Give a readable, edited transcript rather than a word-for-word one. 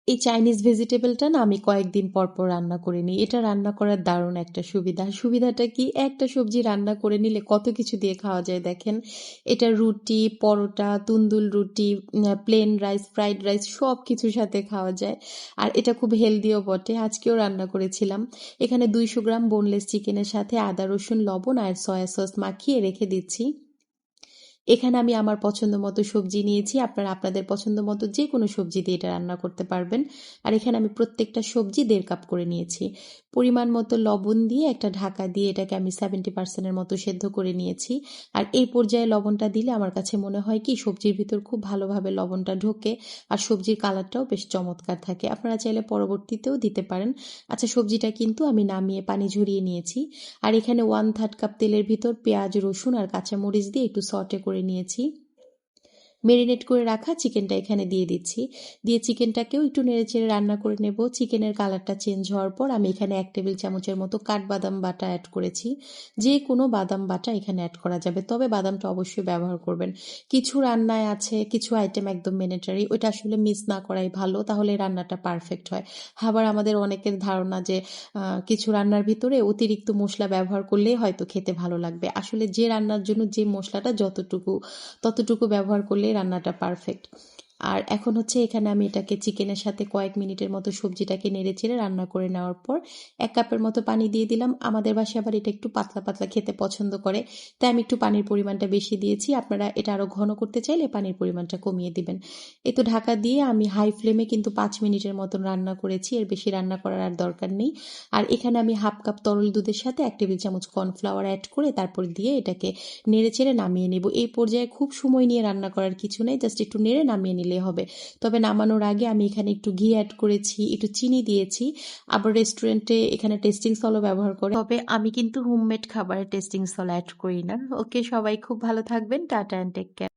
এই চাইনিজ ভেজিটেবলটা না আমি কয়েকদিন পর পর রান্না করে নিই। এটা রান্না করার দারুণ একটা সুবিধা। সুবিধাটা কি? একটা সবজি রান্না করে নিলে কত কিছু দিয়ে খাওয়া যায় দেখেন। এটা রুটি, পরোটা, তুন্দুল রুটি, প্লেন রাইস, ফ্রাইড রাইস সব কিছুর সাথে খাওয়া যায়। আর এটা খুব হেলদিও বটে। আজকেও রান্না করেছিলাম। এখানে 200 গ্রাম বোনলেস চিকেনের সাথে আদা, রসুন, লবণ আর সয়া সস মাখিয়ে রেখে দিচ্ছি। এখানে আমি আমার পছন্দ মতো সবজি নিয়েছি। আপনারা আপনাদের পছন্দ মতো যে কোনো সবজি দিয়ে এটা রান্না করতে পারবেন। আর এখানে আমি প্রত্যেকটা সবজি 1.5 কাপ করে নিয়েছি। পরিমাণ মতো লবণ দিয়ে একটা ঢাকা দিয়ে এটাকে আমি 70% মতো সেদ্ধ করে নিয়েছি। আর এই পর্যায়ে লবণটা দিলে আমার কাছে মনে হয় কি সবজির ভিতর খুব ভালোভাবে লবণটা ঢোকে আর সবজির কালারটাও বেশ চমৎকার থাকে। আপনারা চাইলে পরবর্তীতেও দিতে পারেন। আচ্ছা, সবজিটা কিন্তু আমি নামিয়ে পানি ঝরিয়ে নিয়েছি। আর এখানে 1/3 কাপ তেলের ভিতর পেঁয়াজ, রসুন আর কাঁচামরিচ দিয়ে একটু সটে করে নিয়েছি। মেরিনেট করে রাখা চিকেনটা এখানে দিয়ে দিচ্ছি। দিয়ে চিকেনটাকেও একটু নেড়েচেড়ে রান্না করে নেব। চিকেনের কালারটা চেঞ্জ হওয়ার পর আমি এখানে 1 টেবিল চামচের মতো কাঠবাদাম বাটা অ্যাড করেছি। যে কোনো বাদাম বাটা এখানে অ্যাড করা যাবে, তবে বাদামটা অবশ্যই ব্যবহার করবেন। কিছু রান্নায় আছে কিছু আইটেম একদম ম্যান্ডেটরি, ওইটা আসলে মিস না করাই ভালো, তাহলে রান্নাটা পারফেক্ট হয়। আবার আমাদের অনেকের ধারণা যে কিছু রান্নার ভিতরে অতিরিক্ত মশলা ব্যবহার করলেই হয়তো খেতে ভালো লাগবে। আসলে যে রান্নার জন্য যে মশলাটা ততটুকু ব্যবহার করলেই রান্নাটা পারফেক্ট। আর এখন হচ্ছে এখানে আমি এটাকে চিকেনের সাথে কয়েক মিনিটের মতো সবজিটাকে নেড়েচেড়ে রান্না করে নেওয়ার পর 1 কাপের মতো পানি দিয়ে দিলাম। আমাদের বাসায় আবার এটা একটু পাতলা পাতলা খেতে পছন্দ করে, তাই আমি একটু পানির পরিমাণটা বেশি দিয়েছি। আপনারা এটা আরো ঘন করতে চাইলে পানির পরিমাণটা কমিয়ে দিবেন। এই তো ঢাকা দিয়ে আমি হাই ফ্লেমে কিন্তু 5 মিনিটের মতন রান্না করেছি, এর বেশি রান্না করার আর দরকার নেই। আর এখানে আমি 1/2 কাপ তরল দুধের সাথে 1 টেবিল চামচ কর্নফ্লাওয়ার অ্যাড করে তারপর দিয়ে এটাকে নেড়েচেড়ে নামিয়ে নেব। এই পর্যায়ে খুব সময় নিয়ে রান্না করার কিছু নেই, জাস্ট একটু নেড়ে নামিয়ে নিলেই হবে। তবে নামানোর আগে আমি এখানে একটু ঘি অ্যাড করেছি, একটু চিনি দিয়েছি। আবার রেস্টুরেন্টে এখানে টেস্টিং সলও ব্যবহার করে, তবে আমি কিন্তু হোমমেড খাবারে টেস্টিং সল অ্যাড করি না। ওকে, সবাই খুব ভালো থাকবেন। Tata and take care.